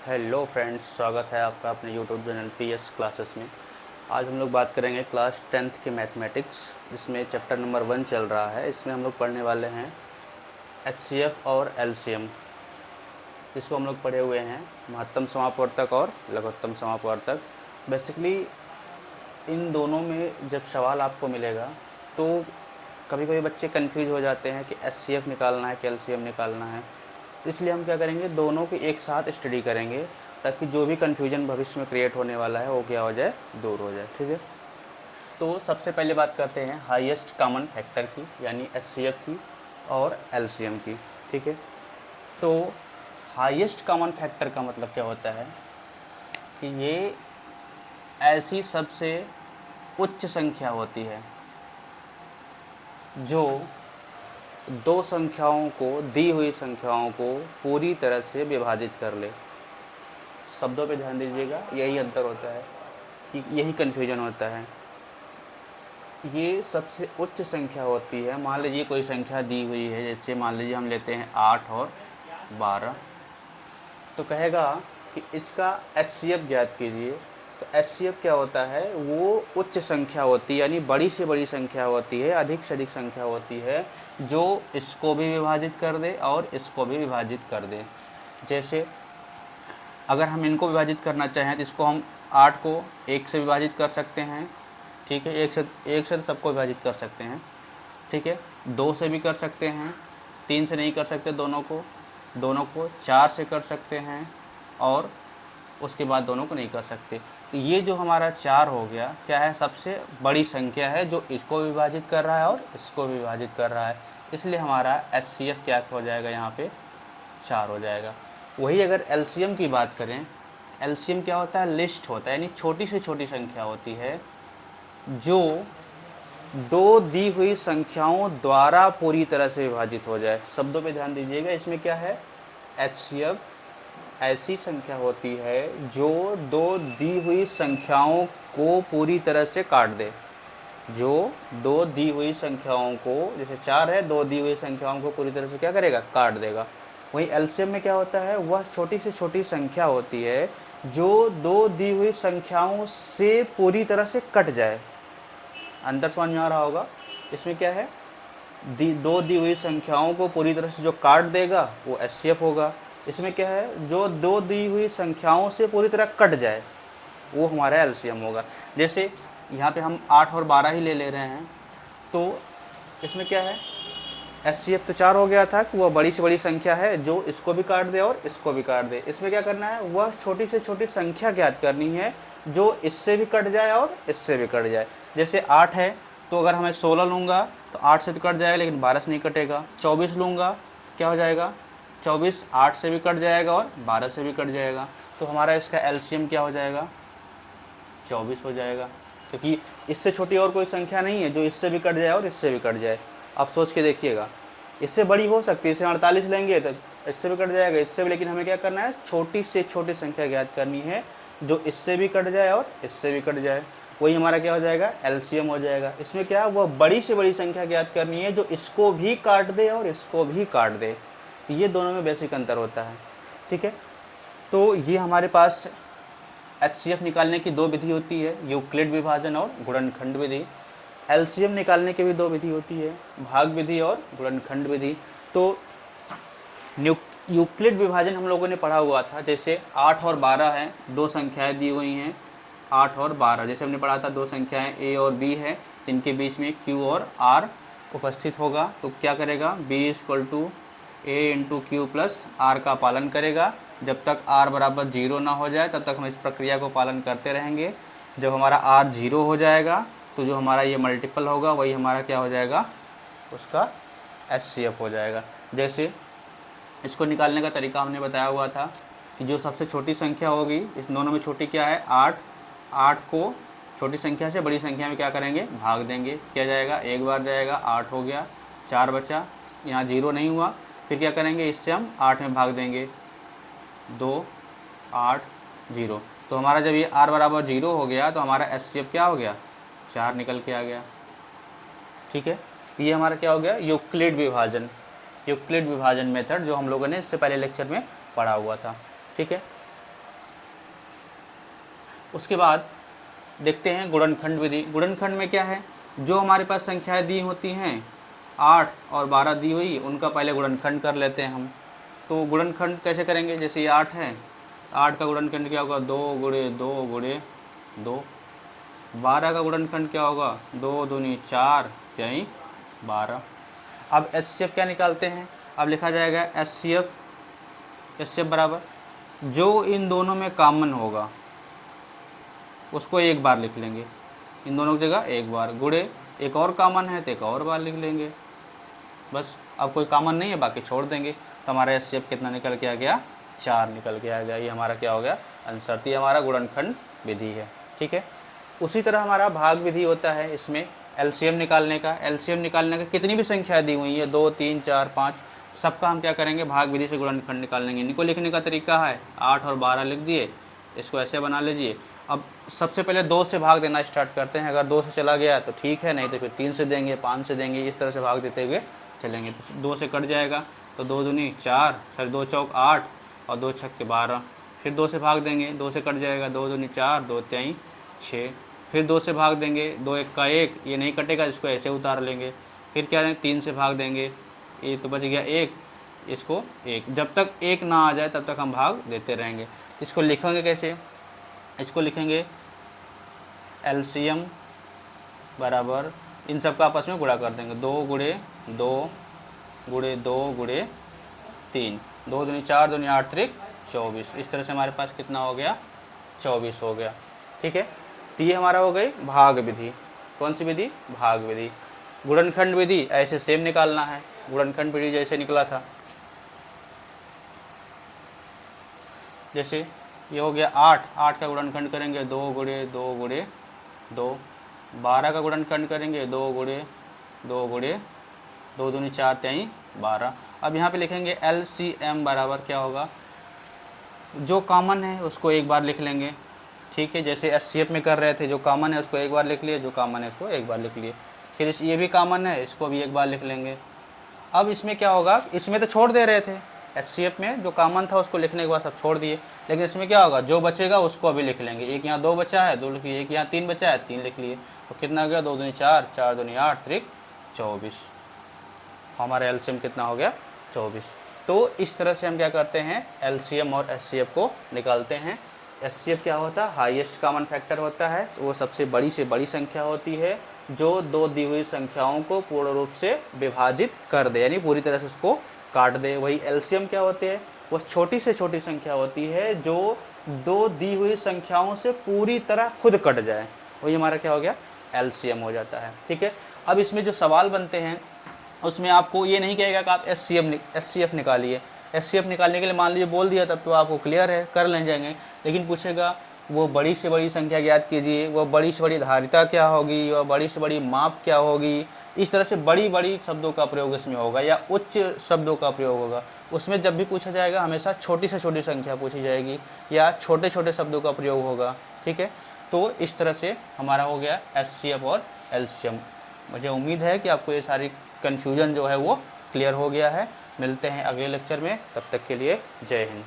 Hello friends, स्वागत है आपका अपने यूट्यूब चैनल पीएस क्लासेस में। आज हम लोग बात करेंगे क्लास 10th के मैथमेटिक्स, जिसमें चैप्टर नंबर 1 चल रहा है। इसमें हम लोग पढ़ने वाले हैं एचसीएफ और एलसीएम, जिसको हम लोग पढ़े हुए हैं महत्तम समापवर्तक और लघुत्तम समापवर्तक। बेसिकली इन दोनों में जब सवाल आपको मिलेगा तो कभी कभी बच्चे कंफ्यूज हो जाते हैं कि एचसीएफ निकालना है कि एलसीएम निकालना है। इसलिए हम क्या करेंगे, दोनों की एक साथ स्टडी करेंगे ताकि जो भी कन्फ्यूजन भविष्य में क्रिएट होने वाला है वो क्या हो जाए, दूर हो जाए। ठीक है, तो सबसे पहले बात करते हैं हाईएस्ट कॉमन फैक्टर की, यानी एचसीएफ की और एलसीएम की। ठीक है, तो हाईएस्ट कॉमन फैक्टर का मतलब क्या होता है कि ये ऐसी सबसे उच्च संख्या होती है जो दो संख्याओं को, दी हुई संख्याओं को पूरी तरह से विभाजित कर ले। शब्दों पे ध्यान दीजिएगा, यही अंतर होता है, कि यही कन्फ्यूजन होता है। ये सबसे उच्च संख्या होती है। मान लीजिए कोई संख्या दी हुई है, जैसे मान लीजिए हम लेते हैं 8 और 12, तो कहेगा कि इसका एचसीएफ ज्ञात कीजिए। तो एचसीएफ क्या होता है, वो उच्च संख्या होती है, यानी बड़ी से बड़ी संख्या होती है, अधिक से अधिक संख्या होती है जो इसको भी विभाजित कर दे और इसको भी विभाजित कर दे। जैसे अगर हम इनको विभाजित करना चाहें तो इसको हम 8 को 1 से विभाजित कर सकते हैं। ठीक है, एक से सबको विभाजित कर सकते हैं। ठीक है, 2 से भी कर सकते हैं, 3 से नहीं कर सकते, दोनों को 4 से कर सकते हैं और उसके बाद दोनों को नहीं कर सकते। तो ये जो हमारा 4 हो गया, क्या है, सबसे बड़ी संख्या है जो इसको विभाजित कर रहा है और इसको भी विभाजित कर रहा है। इसलिए हमारा एचसीएफ क्या हो जाएगा, यहाँ पे 4 हो जाएगा। वही अगर एलसीएम की बात करें, एलसीएम क्या होता है, लिस्ट होता है, यानी छोटी से छोटी संख्या होती है जो दो दी हुई संख्याओं द्वारा पूरी तरह से विभाजित हो जाए। शब्दों पे ध्यान दीजिएगा, इसमें क्या है, एचसीएफ ऐसी संख्या होती है जो दो दी हुई संख्याओं को पूरी तरह से काट दे। जो दो दी हुई संख्याओं को, जैसे 4 है, दो दी हुई संख्याओं को पूरी तरह से क्या करेगा, काट देगा। वहीं एलसीएम में क्या होता है, वह छोटी से छोटी संख्या होती है जो दो दी हुई संख्याओं से पूरी तरह से कट जाए। अंतर समझ में आ रहा होगा। इसमें क्या है, दो दी हुई संख्याओं को पूरी तरह से जो काट देगा वो एचसीएफ होगा। इसमें क्या है, जो दो दी हुई संख्याओं से पूरी तरह कट जाए वो हमारा एलसीएम होगा। जैसे यहाँ पे हम 8 और 12 ही ले रहे हैं, तो इसमें क्या है, एचसीएफ तो 4 हो गया था कि वह बड़ी से बड़ी संख्या है जो इसको भी काट दे और इसको भी काट दे। इसमें क्या करना है, वह छोटी से छोटी संख्या ज्ञात करनी है जो इससे भी कट जाए और इससे भी कट जाए। जैसे 8 है, तो अगर हमें 16 लूँगा तो 8 से तो कट जाएगा लेकिन 12 से नहीं कटेगा। 24 लूँगा क्या हो जाएगा, 24 8 से भी कट जाएगा और 12 से भी कट जाएगा। तो हमारा इसका एलसीएम क्या हो जाएगा, 24 हो जाएगा, क्योंकि इससे छोटी और कोई संख्या नहीं है जो इससे भी कट जाए और इससे भी कट जाए। आप सोच के देखिएगा, इससे बड़ी हो सकती है, इसे 48 लेंगे तो इससे भी कट जाएगा, इससे भी, लेकिन हमें क्या करना है, छोटी से छोटी संख्या ज्ञात करनी है जो इससे भी कट जाए और इससे भी कट जाए। वही हमारा क्या हो जाएगा, एलसीएम हो जाएगा। इसमें क्या है, वह बड़ी से बड़ी संख्या ज्ञात करनी है जो इसको भी काट दे और इसको भी काट दे। ये दोनों में बेसिक अंतर होता है। ठीक है, तो ये हमारे पास एचसीएफ निकालने की दो विधि होती है, यूक्लिड विभाजन और गुणनखंड विधि। एलसीएम निकालने की भी दो विधि होती है, भाग विधि और गुणनखंड विधि। तो यूक्लिड विभाजन हम लोगों ने पढ़ा हुआ था। जैसे 8 और 12 हैं, दो संख्याएं दी हुई हैं 8 और 12, जैसे हमने पढ़ा था, दो संख्याएं ए और बी है, इनके बीच में क्यू और आर उपस्थित होगा। तो क्या करेगा, B = A into Q plus R का पालन करेगा। जब तक आर बराबर 0 ना हो जाए तब तक हम इस प्रक्रिया को पालन करते रहेंगे। जब हमारा आर 0 हो जाएगा तो जो हमारा ये मल्टीपल होगा वही हमारा क्या हो जाएगा, उसका एचसीएफ हो जाएगा। जैसे इसको निकालने का तरीका हमने बताया हुआ था कि जो सबसे छोटी संख्या होगी, इस दोनों में छोटी क्या है, 8 को छोटी संख्या से बड़ी संख्या में क्या करेंगे, भाग देंगे। क्या जाएगा, एक बार जाएगा, 8 हो गया, 4 बचा, यहाँ 0 नहीं हुआ, फिर क्या करेंगे, इससे हम 8 में भाग देंगे, 2 8 0। तो हमारा जब ये r बराबर 0 हो गया तो हमारा एचसीएफ क्या हो गया, 4 निकल के आ गया। ठीक है, ये हमारा क्या हो गया, यूक्लिड विभाजन मेथड, जो हम लोगों ने इससे पहले लेक्चर में पढ़ा हुआ था। ठीक है, उसके बाद देखते हैं गुणनखंड विधि। गुणनखंड में क्या है, जो हमारे पास संख्याएं दी होती हैं 8 और 12 दी हुई, उनका पहले गुणनखंड कर लेते हैं हम। तो गुणनखंड कैसे करेंगे, जैसे ये 8 है, 8 का गुणनखंड क्या होगा, 2 गुणे 2 गुणे 2। 12 का गुणनखंड क्या होगा, 2 दूनी 4 त्याई 12। अब HCF क्या निकालते हैं, अब लिखा जाएगा HCF बराबर जो इन दोनों में कॉमन होगा उसको एक बार लिख लेंगे, इन दोनों की जगह एक बार, गुणे एक और कॉमन है तो एक और बार लिख लेंगे। बस अब कोई कॉमन नहीं है, बाकी छोड़ देंगे। तो हमारा HCF कितना निकल के आ गया, 4 निकल के आ गया। ये हमारा क्या हो गया, आंसर। तो ये हमारा गुणनखंड विधि है। ठीक है, उसी तरह हमारा भाग विधि होता है। इसमें LCM निकालने का, कितनी भी संख्या दी हुई है 2 3 4 5, सबका हम क्या करेंगे, भाग विधि से गुणनखंड निकाल लेंगे। इनको लिखने का तरीका है 8 और 12 लिख दिए, इसको ऐसे बना लीजिए। अब सबसे पहले 2 से भाग देना स्टार्ट करते हैं। अगर 2 से चला गया तो ठीक है, नहीं तो फिर 3 से देंगे, 5 से देंगे, इस तरह से भाग देते हुए चलेंगे। तो 2 से कट जाएगा तो 2 दूनी 4, फिर 2 चौक 8 और 2 छक्के 12। फिर 2 से भाग देंगे, 2 से कट जाएगा, 2 दूनी 4, 2 त्याई 6। फिर 2 से भाग देंगे, 2 1 का 1, ये नहीं कटेगा, इसको ऐसे उतार लेंगे। फिर क्या है, 3 से भाग देंगे, ये तो बच गया 1, इसको 1। जब तक 1 ना आ जाए तब तक हम भाग देते रहेंगे। इसको लिखेंगे कैसे, इसको लिखेंगे LCM बराबर, इन सब का आपस में गुणा कर देंगे, 2 गुणे 2 गुणे 2 गुणे 3, 2 दूनी 4 दूनी 8 त्रिक 24। इस तरह से हमारे पास कितना हो गया, 24 हो गया। ठीक है, तो ये हमारा हो गई भाग विधि। कौन सी विधि, भाग विधि। गुणनखंड विधि ऐसे सेम निकालना है, गुणनखंड विधि जैसे निकला था। जैसे ये हो गया 8 का गुणनखंड करेंगे 2 गुणे 2 गुणे 2। 12 का गुणनखंड करेंगे 2 गुणे 2 गुणे 2 दूनी 4 त्याई 12। अब यहाँ पे लिखेंगे LCM बराबर क्या होगा, जो कॉमन है उसको एक बार लिख लेंगे। ठीक है, जैसे HCF में कर रहे थे, जो कॉमन है उसको एक बार लिख लिए, जो कॉमन है उसको एक बार लिख लिए। फिर ये भी कॉमन है, इसको भी एक बार लिख लेंगे। अब इसमें क्या होगा, इसमें तो छोड़ दे रहे थे, HCF में जो कॉमन था उसको लिखने के बाद सब छोड़ दिए, लेकिन इसमें क्या होगा, जो बचेगा उसको अभी लिख लेंगे। एक यहाँ 2 बचा है, 2 लिख लिए, एक यहाँ 3 बचा है, 3 लिख लिए। तो कितना हो गया, 2 दूनी 4, 4 दूनी 8 त्रिक 24। हमारा LCM कितना हो गया, 24। तो इस तरह से हम क्या करते हैं, LCM और HCF को निकालते हैं। HCF क्या होता है, हाईएस्ट कॉमन फैक्टर होता है, वो सबसे बड़ी से बड़ी संख्या होती है जो 2 दी हुई संख्याओं को पूर्ण रूप से विभाजित कर दे, यानी पूरी तरह से उसको काट दे। वही LCM क्या होते हैं, वो छोटी से छोटी संख्या होती है जो 2 दी हुई संख्याओं से पूरी तरह खुद कट जाए, वही हमारा क्या हो गया, LCM हो जाता है। ठीक है, अब इसमें जो सवाल बनते हैं उसमें आपको ये नहीं कहेगा कि आप HCF निकालिए। HCF निकालने के लिए मान लीजिए बोल दिया, तब तो आपको क्लियर है, कर ले जाएंगे। लेकिन पूछेगा वो बड़ी से बड़ी संख्या ज्ञात कीजिए, वह बड़ी से बड़ी धारिता क्या होगी, वह बड़ी से बड़ी माप क्या होगी, इस तरह से बड़ी बड़ी शब्दों का प्रयोग इसमें होगा, या उच्च शब्दों का प्रयोग होगा। उसमें जब भी पूछा जाएगा हमेशा छोटी से छोटी संख्या पूछी जाएगी या छोटे छोटे शब्दों का प्रयोग होगा। ठीक है, तो इस तरह से हमारा हो गया HCF और LCM। मुझे उम्मीद है कि आपको ये सारी कन्फ्यूजन जो है वो क्लियर हो गया है। मिलते हैं अगले लेक्चर में, तब तक के लिए जय हिंद।